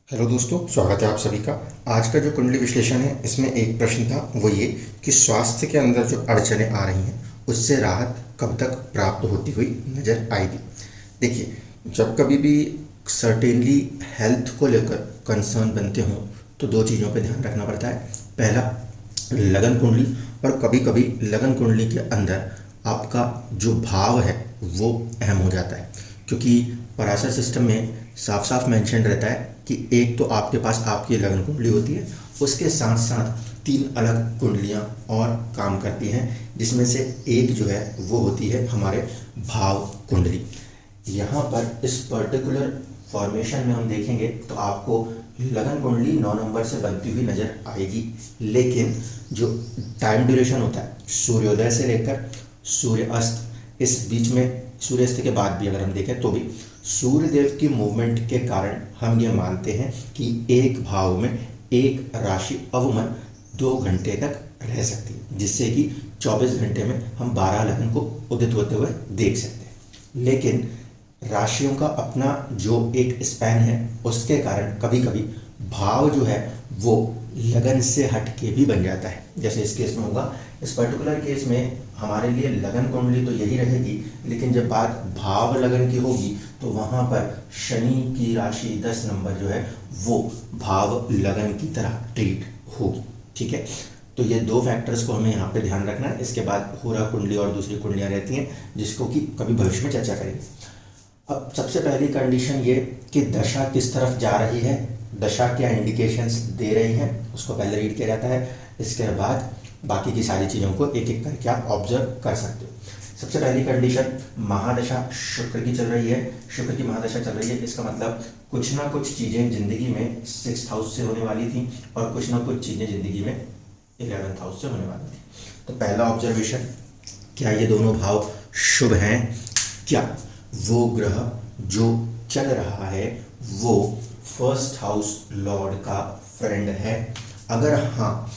Hello दोस्तों, स्वागत है आप सभी का। आज का जो कुंडली विश्लेषण है इसमें एक प्रश्न था, वो ये कि स्वास्थ्य के अंदर जो अड़चनें आ रही हैं उससे राहत कब तक प्राप्त होती हुई नजर आएगी। देखिए, जब कभी भी सर्टेनली हेल्थ को लेकर कंसर्न बनते हों तो दो चीज़ों पे ध्यान रखना पड़ता है। पहला, लगन कुंडली, और कभी कभी लगन कुंडली के अंदर आपका जो भाव है वो अहम हो जाता है, क्योंकि पराशर सिस्टम में साफ साफ मेंशन रहता है कि एक तो आपके पास आपकी लगन कुंडली होती है, उसके साथ साथ तीन अलग कुंडलियाँ और काम करती हैं, जिसमें से एक जो है वो होती है हमारे भाव कुंडली। यहाँ पर इस पर्टिकुलर फॉर्मेशन में हम देखेंगे तो आपको लगन कुंडली 9 नंबर से बनती हुई नजर आएगी, लेकिन जो टाइम ड्यूरेशन होता है सूर्योदय से लेकर सूर्य अस्त, इस बीच में सूर्यास्त के बाद भी अगर हम देखें तो भी सूर्यदेव की मूवमेंट के कारण हम ये मानते हैं कि एक भाव में एक राशि अवमन 2 घंटे तक रह सकती है, जिससे कि 24 घंटे में हम 12 लगन को उदित होते हुए देख सकते हैं। लेकिन राशियों का अपना जो एक स्पैन है उसके कारण कभी कभी भाव जो है वो लगन से हट के भी बन जाता है, जैसे इस केस में होगा। इस पर्टिकुलर केस में हमारे लिए लगन कुंडली तो यही रहेगी, लेकिन जब बात भाव लगन की होगी तो वहाँ पर शनि की राशि 10 नंबर जो है वो भाव लगन की तरह ट्रीट होगी। ठीक है, तो ये दो फैक्टर्स को हमें यहाँ पे ध्यान रखना है। इसके बाद होरा कुंडली और दूसरी कुंडलियाँ रहती हैं, जिसको कि कभी भविष्य में चर्चा करेंगे। अब सबसे पहली कंडीशन ये कि दशा किस तरफ जा रही है, दशा क्या इंडिकेशंस दे रही हैं, उसको पहले रीड किया जाता है। इसके बाद बाकी की सारी चीज़ों को एक एक करके आप ऑब्जर्व कर सकते हो। सबसे पहली कंडीशन, महादशा शुक्र की चल रही है, शुक्र की महादशा चल रही है। इसका मतलब कुछ ना कुछ चीज़ें जिंदगी में 6th हाउस से होने वाली थी और कुछ ना कुछ चीज़ें जिंदगी में 11th हाउस से होने वाली थी। तो पहला ऑब्जर्वेशन, क्या ये दोनों भाव शुभ हैं? क्या वो ग्रह जो चल रहा है वो 1st हाउस लॉर्ड का फ्रेंड है? अगर हाँ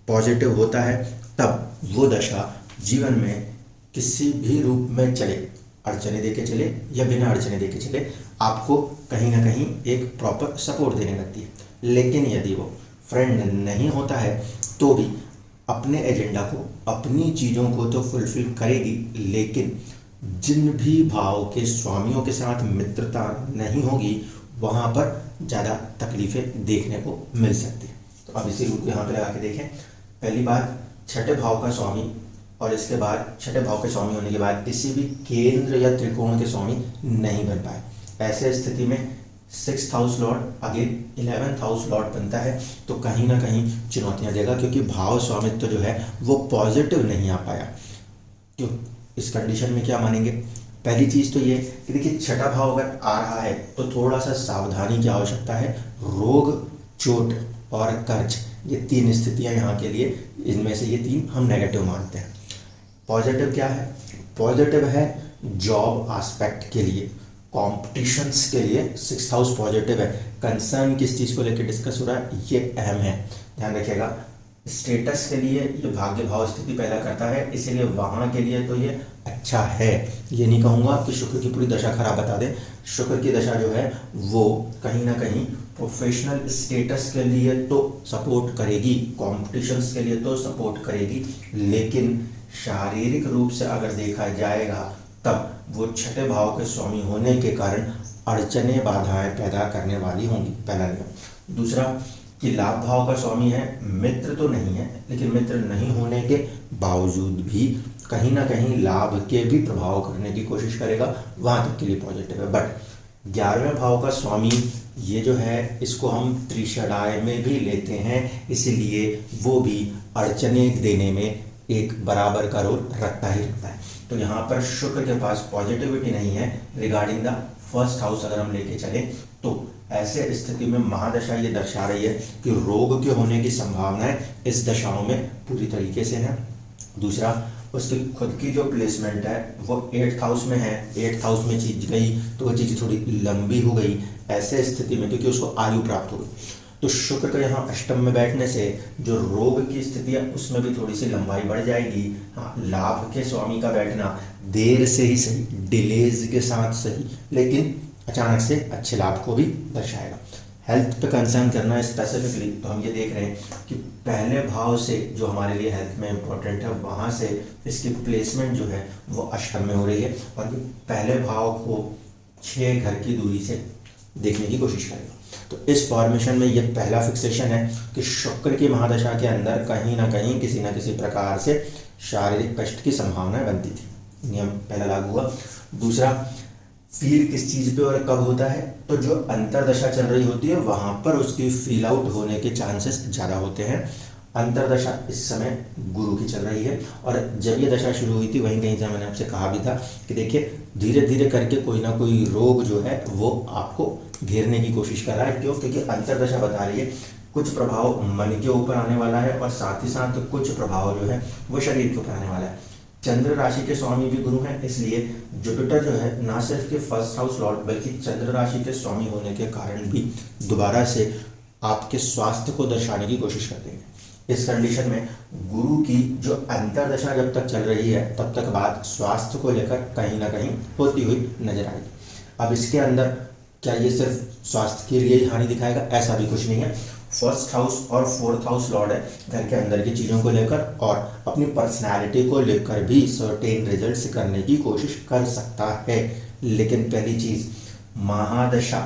पॉजिटिव होता है तब वो दशा जीवन में किसी भी रूप में चले, अड़चने देके चले या बिना अड़चने देके चले, आपको कहीं ना कहीं एक प्रॉपर सपोर्ट देने लगती है। लेकिन यदि वो फ्रेंड नहीं होता है तो भी अपने एजेंडा को, अपनी चीज़ों को तो फुलफिल करेगी, लेकिन जिन भी भाव के स्वामियों के साथ मित्रता नहीं होगी वहाँ पर ज़्यादा तकलीफ़ें देखने को मिल सकती हैं। तो अब इसी रूट को यहाँ पे लगा के देखें। पहली बात, छठे भाव का स्वामी और इसके बाद छठे भाव के स्वामी होने के बाद किसी भी केंद्र या त्रिकोण के स्वामी नहीं बन पाए, ऐसे स्थिति में 6th house Lord again 11th house Lord बनता है, तो कहीं ना कहीं चुनौतियाँ देगा, क्योंकि भाव स्वामित्व जो है वो पॉजिटिव नहीं आ पाया। क्यों? इस कंडीशन में क्या मानेंगे? पहली चीज़ तो ये कि देखिए, छठा भाव अगर आ रहा है तो थोड़ा सा सावधानी की आवश्यकता है। रोग, चोट और कर्ज, ये 3 स्थितियां यहाँ के लिए, इनमें से ये 3 हम नेगेटिव मानते हैं। पॉजिटिव क्या है? पॉजिटिव है जॉब एस्पेक्ट के लिए, कॉम्पिटिशन्स के लिए 6th हाउस पॉजिटिव है। कंसर्न किस चीज़ को लेकर डिस्कस हो रहा है ये अहम है, ध्यान रखिएगा। स्टेटस के लिए ये भाग्य भाव स्थिति पैदा करता है, इसीलिए वहाँ के लिए तो ये अच्छा है। ये नहीं कहूँगा कि शुक्र की पूरी दशा खराब बता दें। शुक्र की दशा जो है वो कहीं ना कहीं प्रोफेशनल स्टेटस के लिए तो सपोर्ट करेगी, कॉम्पिटिशन्स के लिए तो सपोर्ट करेगी, लेकिन शारीरिक रूप से अगर देखा जाएगा तब वो छठे भाव के स्वामी होने के कारण अड़चने, बाधाएं पैदा करने वाली होंगी, पहला नियम। दूसरा कि लाभ भाव का स्वामी है, मित्र तो नहीं है, लेकिन मित्र नहीं होने के बावजूद भी कहीं ना कहीं लाभ के भी प्रभाव करने की कोशिश करेगा, वहाँ तक के लिए पॉजिटिव है। बट 11वें भाव का स्वामी ये जो है, इसको हम त्रिशराय में भी लेते हैं, इसलिए वो भी अड़चने देने में एक बराबर का रोल रखता ही रखता है। तो यहाँ पर शुक्र के पास पॉजिटिविटी नहीं है रिगार्डिंग द 1st हाउस। अगर हम लेके चले तो ऐसे स्थिति में महादशा ये दर्शा रही है कि रोग के होने की संभावनाएं इस दशाओं में पूरी तरीके से है। दूसरा, उसकी खुद की जो प्लेसमेंट है वो 8th हाउस में है, 8th हाउस में चीज गई तो वो चीज़ थोड़ी लंबी हो गई ऐसे स्थिति में, क्योंकि उसको आयु प्राप्त हो गई। तो शुक्र का यहाँ अष्टम में बैठने से जो रोग की स्थिति है उसमें भी थोड़ी सी लंबाई बढ़ जाएगी। हाँ, लाभ के स्वामी का बैठना देर से ही सही, डिलेज के साथ सही, लेकिन अचानक से अच्छे लाभ को भी दर्शाएगा। हेल्थ पे कंसर्न करना है स्पेसिफिकली, तो हम ये देख रहे हैं कि पहले भाव से जो हमारे लिए हेल्थ में इम्पोर्टेंट है वहाँ से इसकी प्लेसमेंट जो है वो अष्टम में हो रही है, और ये पहले भाव को 6 घर की दूरी से देखने की कोशिश करेगा। तो इस फॉर्मेशन में ये पहला फिक्सेशन है कि शुक्र की महादशा के अंदर कहीं ना कहीं किसी न किसी प्रकार से शारीरिक कष्ट की संभावना बनती थी। नियम पहला लागू हुआ। दूसरा, फील किस चीज़ पे और कब होता है, तो जो अंतरदशा चल रही होती है वहाँ पर उसकी फील आउट होने के चांसेस ज़्यादा होते हैं। अंतरदशा इस समय गुरु की चल रही है, और जब ये दशा शुरू हुई थी वहीं कहीं से मैंने आपसे कहा भी था कि देखिए धीरे धीरे करके कोई ना कोई रोग जो है वो आपको घेरने की कोशिश कर रहा है। क्यों? क्योंकि अंतरदशा बता रही है कुछ प्रभाव मन के ऊपर आने वाला है, और साथ ही साथ कुछ प्रभाव जो है वो शरीर के ऊपर आने वाला है। चंद्र राशि के स्वामी भी गुरु हैं, इसलिए जुपिटर जो है ना सिर्फ के फर्स्ट हाउस लॉर्ड बल्कि चंद्र राशि के स्वामी होने के कारण भी दोबारा से आपके स्वास्थ्य को दर्शाने की कोशिश करते हैं। इस कंडीशन में गुरु की जो अंतरदशा जब तक चल रही है तब तक बात स्वास्थ्य को लेकर कहीं ना कहीं होती हुई नजर आएगी। अब इसके अंदर क्या ये सिर्फ स्वास्थ्य के लिए ही हानि दिखाएगा? ऐसा भी कुछ नहीं है। फर्स्ट हाउस और फोर्थ हाउस लॉर्ड है घर के अंदर की चीज़ों को लेकर, और अपनी पर्सनैलिटी को लेकर भी सर्टेन रिजल्ट्स करने की कोशिश कर सकता है। लेकिन पहली चीज़, महादशा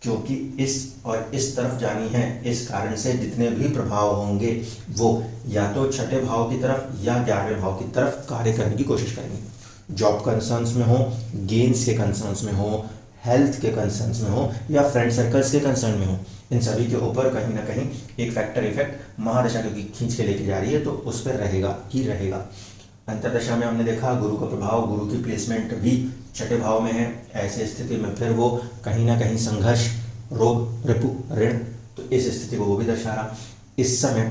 क्योंकि इस और इस तरफ जानी है, इस कारण से जितने भी प्रभाव होंगे वो या तो छठे भाव की तरफ या 11वें भाव की तरफ कार्य करने की कोशिश करेंगे। जॉब कंसर्न्स में हो, गेन्स के कंसर्न्स में हो, हेल्थ के कंसर्न्स में हो, या फ्रेंड सर्कल्स के कंसर्न में हो, इन सभी के ऊपर कहीं ना कहीं एक फैक्टर इफेक्ट महादशा क्योंकि खींच के लेके जा रही है तो उस पर रहेगा ही रहेगा। अंतरदशा में हमने देखा गुरु का प्रभाव, गुरु की प्लेसमेंट भी छठे भाव में है। ऐसे स्थिति में फिर वो कहीं ना कहीं संघर्ष, रोग, रिपु, ऋण, तो इस स्थिति को वो भी दर्शा रहा। इस समय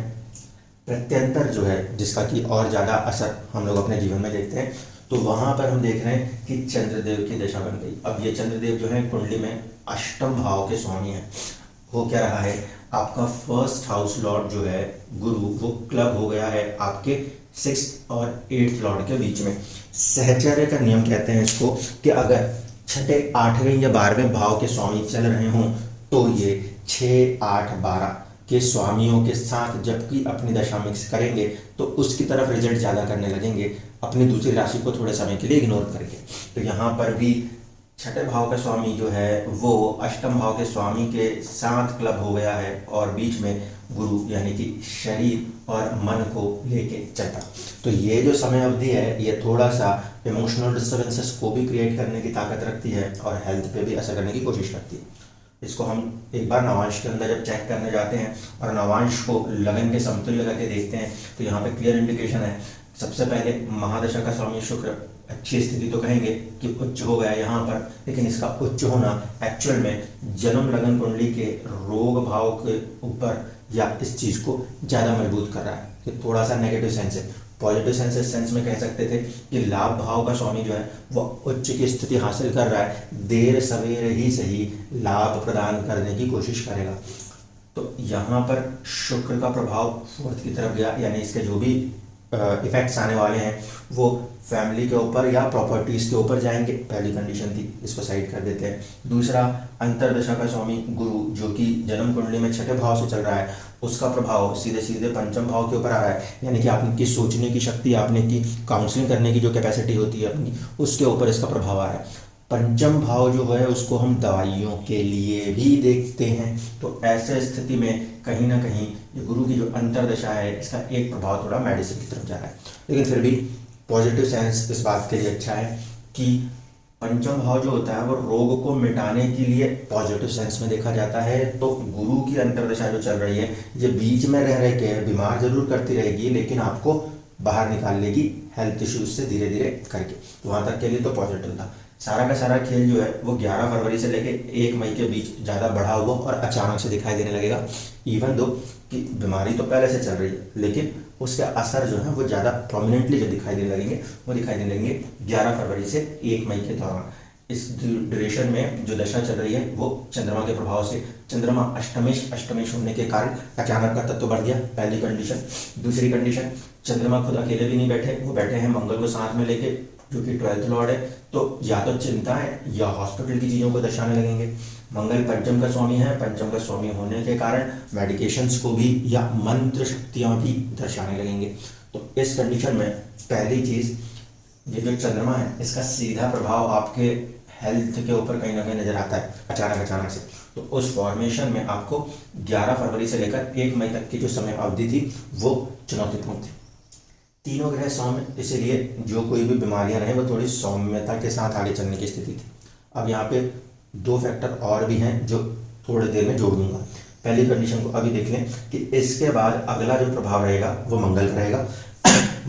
प्रत्यंतर जो है जिसका कि और ज़्यादा असर हम लोग अपने जीवन में देखते हैं, तो वहाँ पर हम देख रहे हैं कि चंद्रदेव की दशा बन गई। अब ये चंद्रदेव जो है कुंडली में अष्टम भाव के स्वामी है। हो क्या रहा है, आपका फर्स्ट हाउस लॉर्ड जो है गुरु वो क्लब हो गया है आपके 6th और 8th लॉर्ड के बीच में। सहचर्य का नियम कहते हैं इसको कि अगर छठे, 8वें या 12वें भाव के स्वामी चल रहे हों तो ये 6, 8, 12 के स्वामियों के साथ जबकि अपनी दशा मिक्स करेंगे तो उसकी तरफ रिजल्ट ज़्यादा करने लगेंगे, अपनी दूसरी राशि को थोड़े समय के लिए इग्नोर करके। तो यहाँ पर भी छठे भाव का स्वामी जो है वो अष्टम भाव के स्वामी के साथ क्लब हो गया है, और बीच में गुरु यानी कि शरीर और मन को लेके चलता। तो ये जो समय अवधि है ये थोड़ा सा इमोशनल डिस्टर्बेंसेस को भी क्रिएट करने की ताकत रखती है और हेल्थ पे भी असर करने की कोशिश करती है। इसको हम एक बार नवांश के अंदर जब चेक करने जाते हैं और नवांश को लगन के समतुल्य करके देखते हैं तो यहाँ पे क्लियर इंडिकेशन है। सबसे पहले महादशा का स्वामी शुक्र अच्छी स्थिति तो कहेंगे कि उच्च हो गया यहाँ पर, लेकिन इसका उच्च होना एक्चुअल में जन्म लगन कुंडली के रोग भाव के ऊपर या इस चीज़ को ज़्यादा मजबूत कर रहा है। कि थोड़ा सा नेगेटिव सेंस है। पॉजिटिव सेंस में कह सकते थे कि लाभ भाव का स्वामी जो है वह उच्च की स्थिति हासिल कर रहा है, देर सवेर ही सही लाभ प्रदान करने की कोशिश करेगा। तो यहाँ पर शुक्र का प्रभाव फोर्थ की तरफ गया, यानी इसके जो भी इफेक्ट्स आने वाले हैं वो फैमिली के ऊपर या प्रॉपर्टीज़ के ऊपर जाएंगे। पहली कंडीशन थी, इसको साइड कर देते हैं। दूसरा, अंतरदशा का स्वामी गुरु जो कि जन्म कुंडली में छठे भाव से चल रहा है, उसका प्रभाव सीधे सीधे पंचम भाव के ऊपर आ रहा है, यानी कि आपकी सोचने की शक्ति, आपने की काउंसलिंग करने की जो कैपेसिटी होती है अपनी, उसके ऊपर इसका प्रभाव आ रहा है। पंचम भाव जो है उसको हम दवाइयों के लिए भी देखते हैं। तो ऐसे स्थिति में कहीं ना कहीं ये गुरु की जो अंतरदशा है इसका एक प्रभाव थोड़ा मेडिसिन की तरफ जा रहा है। लेकिन फिर भी पॉजिटिव सेंस इस बात के लिए अच्छा है कि पंचम भाव जो होता है वो रोग को मिटाने के लिए पॉजिटिव सेंस में देखा जाता है। तो गुरु की अंतरदशा जो चल रही है ये बीच में रह रह के बीमार जरूर करती रहेगी, लेकिन आपको बाहर निकाल लेगी हेल्थ इश्यूज से धीरे धीरे करके। तो वहाँ तक के लिए तो पॉजिटिव था। सारा का सारा खेल जो है वो 11 फरवरी से लेके 1 मई के बीच ज़्यादा बढ़ा हुआ और अचानक से दिखाई देने लगेगा। इवन दो कि बीमारी तो पहले से चल रही है, लेकिन उसके असर जो है वो ज़्यादा प्रोमिनेंटली जो दिखाई देने लगेंगे वो दिखाई देने लगेंगे 11 फरवरी से 1 मई के दौरान। इस ड्यूरेशन में जो दशा चल रही है वो चंद्रमा के प्रभाव से, चंद्रमा अष्टमेश होने के कारण अचानक का तत्व बढ़ गया, पहली कंडीशन। दूसरी कंडीशन, चंद्रमा खुद अकेले भी नहीं बैठे, वो बैठे हैं मंगल को साथ में लेके जो कि 12th लॉर्ड है। तो या तो चिंता है या हॉस्पिटल की चीज़ों को दर्शाने लगेंगे। मंगल पंचम का स्वामी है, पंचम का स्वामी होने के कारण मेडिकेशंस को भी या मंत्र शक्तियाँ भी दर्शाने लगेंगे। तो इस कंडीशन में पहली चीज़, ये जो चंद्रमा है इसका सीधा प्रभाव आपके हेल्थ के ऊपर कहीं ना कहीं नजर आता है अचानक से। तो उस फॉर्मेशन में आपको 11 फरवरी से लेकर 1 मई तक की जो समय अवधि थी वो चुनौतीपूर्ण थी। तीनों ग्रह सौम्य, इसीलिए जो कोई भी बीमारियां रहे वो थोड़ी सौम्यता के साथ आगे चलने की स्थिति थी। अब यहाँ पे 2 फैक्टर और भी हैं जो थोड़ी देर में जोड़ दूंगा। पहली कंडीशन को अभी देख लें कि इसके बाद अगला जो प्रभाव रहेगा वो मंगल का रहेगा।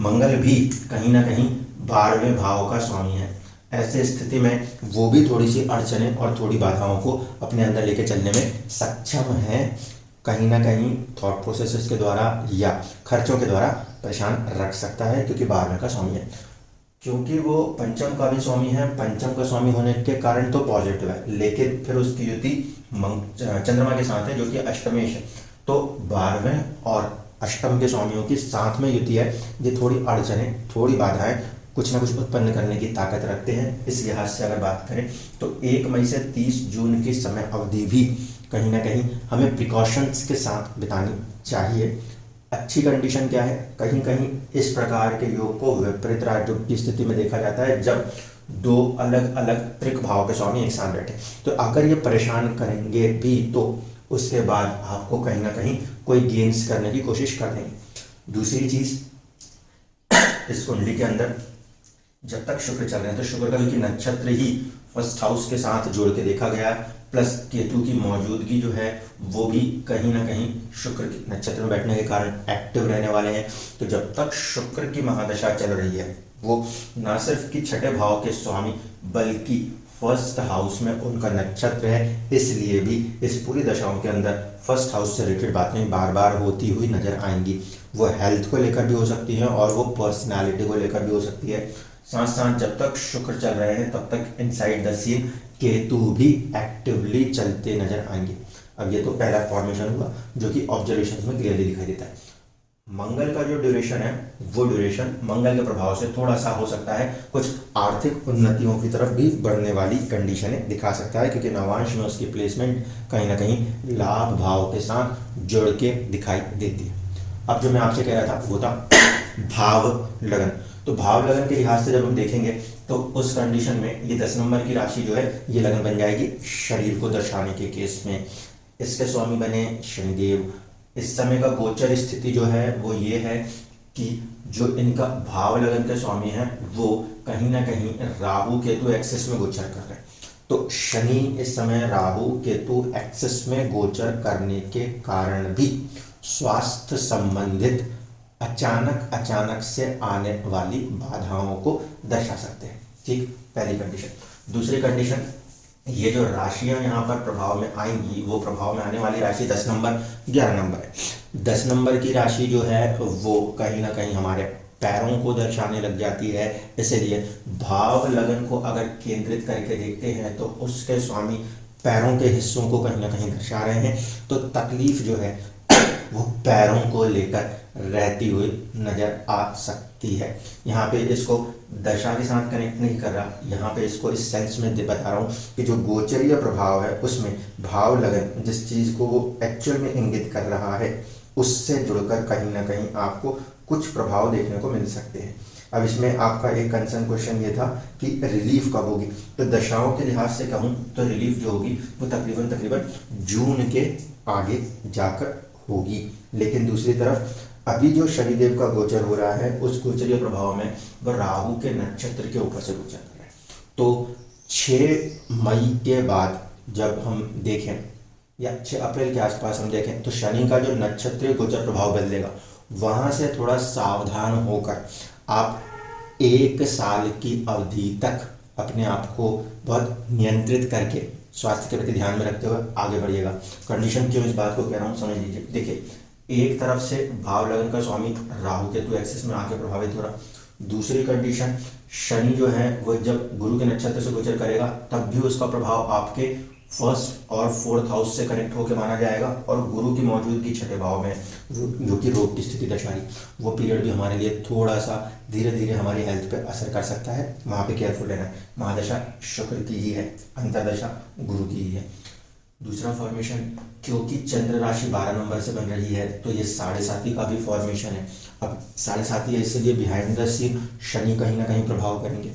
मंगल भी कहीं ना कहीं 12वें भाव का स्वामी है। ऐसे स्थिति में वो भी थोड़ी सी अड़चने और थोड़ी बाधाओं को अपने अंदर लेके चलने में सक्षम है, कहीं ना कहीं थॉट प्रोसेसेस के द्वारा या खर्चों के द्वारा परेशान रख सकता है, क्योंकि 12वें का स्वामी है। क्योंकि वो पंचम का भी स्वामी है, पंचम का स्वामी होने के कारण तो पॉजिटिव है, लेकिन फिर उसकी युति चंद्रमा के साथ है जो कि अष्टमेश है। तो 12वें और अष्टम के स्वामियों की साथ में युति है, ये थोड़ी अड़चने, थोड़ी बाधाएं कुछ ना कुछ उत्पन्न करने की ताकत रखते हैं। इस लिहाज से अगर बात करें तो 1 मई से 30 जून की समय अवधि भी कहीं ना कहीं हमें प्रिकॉशंस के साथ बितानी चाहिए। अच्छी कंडीशन क्या है, कहीं कहीं इस प्रकार के योग को विपरीत राजयोग की स्थिति में देखा जाता है जब 2 अलग अलग त्रिक भाव के स्वामी एक साथ बैठे। तो अगर ये परेशान करेंगे भी तो उसके बाद आपको कहीं ना कहीं कोई गेन्स करने की कोशिश कर देंगे। दूसरी चीज, इस कुंडली के अंदर जब तक शुक्र चल रहे हैं तो शुक्र का क्योंकि नक्षत्र ही फर्स्ट हाउस के साथ जोड़ के देखा गया है, प्लस केतु की मौजूदगी जो है वो भी कहीं ना कहीं शुक्र के नक्षत्र में बैठने के कारण एक्टिव रहने वाले हैं। तो जब तक शुक्र की महादशा चल रही है वो ना सिर्फ कि 6ठे भाव के स्वामी बल्कि फर्स्ट हाउस में उनका नक्षत्र है, इसलिए भी इस पूरी दशाओं के अंदर फर्स्ट हाउस से रिलेटेड बातें बार बार होती हुई नजर आएंगी। वो हेल्थ को लेकर भी हो सकती है और वो पर्सनालिटी को लेकर भी हो सकती है। साथ साथ जब तक शुक्र चल रहे हैं तब तक इनसाइड द सीन केतु भी एक्टिवली चलते नजर आएंगे। अब ये तो पहला फॉर्मेशन हुआ जो कि ऑब्जर्वेशन में क्लियरली दिखाई देता है। मंगल का जो ड्यूरेशन है वो ड्यूरेशन मंगल के प्रभाव से थोड़ा सा हो सकता है कुछ आर्थिक उन्नतियों की तरफ भी बढ़ने वाली कंडीशनें दिखा सकता है, क्योंकि नवांश में उसकी प्लेसमेंट कहीं ना कहीं लाभ भाव के साथ जुड़ के दिखाई देती है। अब जो मैं आपसे कह रहा था वो था भाव लगन। तो भाव लगन के लिहाज से जब हम देखेंगे तो उस कंडीशन में ये 10 नंबर की राशि जो है ये लगन बन जाएगी शरीर को दर्शाने के केस में। इसके स्वामी बने शनिदेव। इस समय का गोचर स्थिति जो है वो ये है कि जो इनका भाव लगन के स्वामी है वो कहीं ना कहीं राहु केतु एक्सिस में गोचर कर रहे हैं। तो शनि इस समय राहु केतु एक्सिस में गोचर करने के कारण भी स्वास्थ्य संबंधित अचानक से आने वाली बाधाओं को दर्शा सकते हैं। ठीक, पहली कंडीशन। दूसरी कंडीशन, ये जो राशियां यहाँ पर प्रभाव में आएंगी वो प्रभाव में आने वाली राशि 10 नंबर 11 नंबर है। 10 नंबर की राशि जो है वो कहीं ना कहीं हमारे पैरों को दर्शाने लग जाती है, इसलिए भाव लगन को अगर केंद्रित करके देखते हैं तो उसके स्वामी पैरों के हिस्सों को कहीं ना कहीं दर्शा रहे हैं। तो तकलीफ जो है वो पैरों को लेकर रहती हुई नजर आ सकती है। यहाँ पे इसको दशा के साथ कनेक्ट नहीं कर रहा, यहाँ पे इसको इस सेंस में बता रहा हूँ कि जो गोचरीय प्रभाव है उसमें भाव लगन जिस चीज़ को वो एक्चुअल में इंगित कर रहा है उससे जुड़कर कहीं ना कहीं आपको कुछ प्रभाव देखने को मिल सकते हैं। अब इसमें आपका एक कंसर्न क्वेश्चन ये था कि रिलीफ कब होगी। तो दशाओं के लिहाज से कहूँ तो रिलीफ जो होगी वो तकरीबन जून के आगे जाकर होगी। लेकिन दूसरी तरफ अभी जो शनिदेव का गोचर हो रहा है उस गोचरीय प्रभाव में वह राहु के नक्षत्र के ऊपर से गोचर कर रहा है। तो 6 मई के बाद जब हम देखें या 6 अप्रैल के आसपास हम देखें तो शनि का जो नक्षत्रीय गोचर प्रभाव बदलेगा, वहां से थोड़ा सावधान होकर आप 1 साल की अवधि तक अपने आप को बहुत नियंत्रित करके स्वास्थ्य के प्रति ध्यान में रखते हुए आगे बढ़िएगा। कंडीशन क्यों इस बात को कह रहा हूँ समझ लीजिए। देखिए, एक तरफ से भाव लगन का स्वामी राहु केतु एक्सिस में आके प्रभावित हो रहा, दूसरी कंडीशन शनि जो है वो जब गुरु के नक्षत्र से गोचर करेगा तब भी उसका प्रभाव आपके फर्स्ट और फोर्थ हाउस से कनेक्ट होकर माना जाएगा, और गुरु की मौजूदगी 6ठे भाव में जो कि रोग की स्थिति दर्शा रही, वो पीरियड भी हमारे लिए थोड़ा सा धीरे धीरे हमारी हेल्थ पे असर कर सकता है। वहाँ पे केयरफुल रहना है। महादशा शुक्र की ही है, अंतरदशा गुरु की ही है। दूसरा फॉर्मेशन, क्योंकि चंद्र राशि 12 नंबर से बन रही है तो ये 7.5 का भी फॉर्मेशन है। अब 7.5 है, इसलिए बिहाइंड द सीन शनि कहीं ना कहीं प्रभाव करेंगे।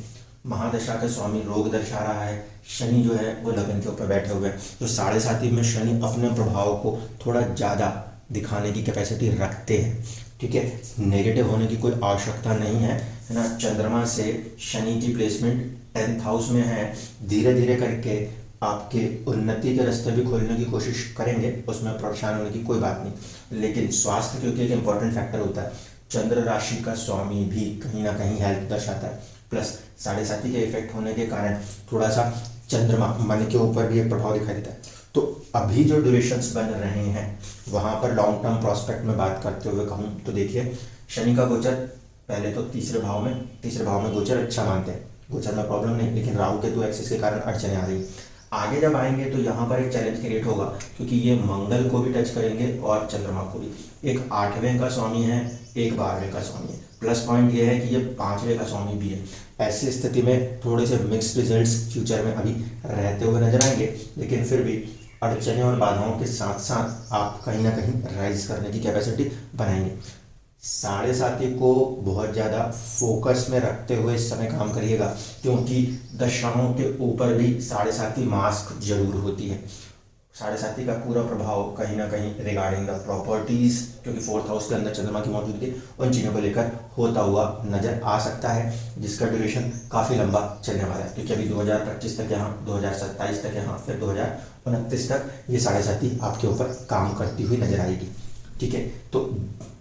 महादशा का स्वामी रोग दर्शा रहा है, शनि जो है वो लगन के ऊपर बैठे हुए हैं, तो 7.5 में शनि अपने प्रभाव को थोड़ा ज़्यादा दिखाने की कैपेसिटी रखते हैं। ठीक है, नेगेटिव होने की कोई आवश्यकता नहीं है ना। चंद्रमा से शनि की प्लेसमेंट 10th हाउस में है, धीरे धीरे करके आपके उन्नति के रास्ते भी खोलने की कोशिश करेंगे, उसमें परेशान होने की कोई बात नहीं। लेकिन स्वास्थ्य क्योंकि एक इंपॉर्टेंट फैक्टर होता है, चंद्र राशि का स्वामी भी कहीं ना कहीं हेल्थ दर्शाता है, प्लस 7.5 के इफेक्ट होने के कारण थोड़ा सा चंद्रमा मन के ऊपर भी एक प्रभाव दिखाई देता है। तो अभी जो ड्यूरेशंस बन रहे हैं वहाँ पर लॉन्ग टर्म प्रॉस्पेक्ट में बात करते हुए कहूँ तो देखिए, शनि का गोचर पहले तो तीसरे भाव में गोचर अच्छा मानते हैं, गोचर में प्रॉब्लम नहीं, लेकिन राहु केतु एक्सिस के कारण अड़चने आ रही। आगे जब आएंगे तो यहाँ पर एक चैलेंज क्रिएट होगा, क्योंकि ये मंगल को भी टच करेंगे और चंद्रमा को भी। एक 8वें का स्वामी है, एक 12वें का स्वामी है। प्लस पॉइंट ये है कि ये 5वें का स्वामी भी है। ऐसी स्थिति में थोड़े से मिक्स्ड रिजल्ट्स फ्यूचर में अभी रहते हुए नजर आएंगे, लेकिन फिर भी अड़चने और बाधाओं के साथ साथ आप कहीं ना कहीं राइज करने की कैपेसिटी बनाएंगे। 7.5 को बहुत ज़्यादा फोकस में रखते हुए इस समय काम करिएगा, क्योंकि दशाओं के ऊपर भी 7.5 मास्क जरूर होती है। 7.5 का पूरा प्रभाव कहीं ना कहीं रिगार्डिंग द प्रॉपर्टीज, क्योंकि 4th हाउस के अंदर चंद्रमा की मौजूदगी, उन चीज़ों को लेकर होता हुआ नजर आ सकता है, जिसका ड्यूरेशन काफ़ी लंबा चलने वाला है। क्योंकि अभी 2025 तक यहाँ, 2027 तक यहाँ, फिर 2029 तक ये 7.5 आपके ऊपर काम करती हुई नजर आएगी। ठीक है, तो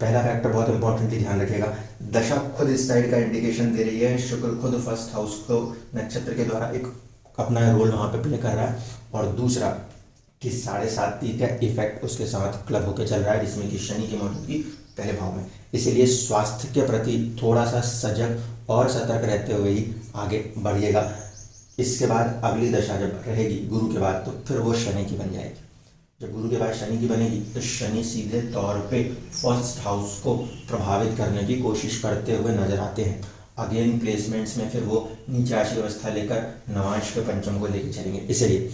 पहला फैक्टर बहुत इंपॉर्टेंटली ध्यान रखिएगा, दशा खुद इस साइड का इंडिकेशन दे रही है, शुक्र खुद 1st हाउस को नक्षत्र के द्वारा एक अपना रोल वहाँ पे प्ले कर रहा है, और दूसरा कि 7.5 का इफेक्ट उसके साथ क्लब होकर चल रहा है, जिसमें कि शनि की मौजूदगी पहले भाव में। इसीलिए स्वास्थ्य के प्रति थोड़ा सा सजग और सतर्क रहते हुए ही आगे बढ़िएगा। इसके बाद अगली दशा जब रहेगी गुरु के बाद, तो फिर वो शनि की बन जाएगी। जब गुरु के बाद शनि की बनेगी तो शनि सीधे तौर पे 1st हाउस को प्रभावित करने की कोशिश करते हुए नजर आते हैं। अगेन प्लेसमेंट्स में फिर वो नीचाशी अवस्था लेकर नवांश के पंचम को लेकर चलेंगे। इसलिए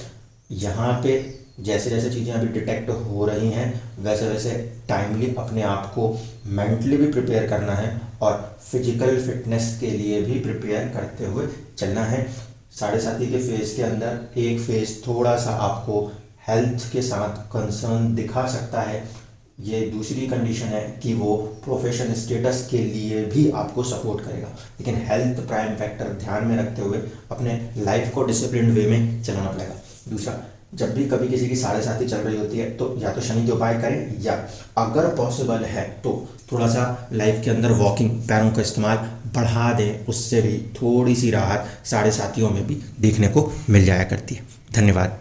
यहाँ पे जैसे जैसे चीज़ें अभी डिटेक्ट हो रही हैं, वैसे वैसे टाइमली अपने आप को मेंटली भी प्रिपेयर करना है और फिजिकल फिटनेस के लिए भी प्रिपेयर करते हुए चलना है। 7.5 के फेज के अंदर एक फेज थोड़ा सा आपको हेल्थ के साथ कंसर्न दिखा सकता है। ये दूसरी कंडीशन है कि वो प्रोफेशन स्टेटस के लिए भी आपको सपोर्ट करेगा, लेकिन हेल्थ प्राइम फैक्टर ध्यान में रखते हुए अपने लाइफ को डिसिप्लिन वे में चलाना पड़ेगा। दूसरा, जब भी कभी किसी की 7.5 चल रही होती है तो या तो शनि के उपाय करें, या अगर पॉसिबल है तो थोड़ा सा लाइफ के अंदर वॉकिंग, पैरों का इस्तेमाल बढ़ा दें, उससे भी थोड़ी सी राहत 7.5 में भी देखने को मिल जाया करती है। धन्यवाद।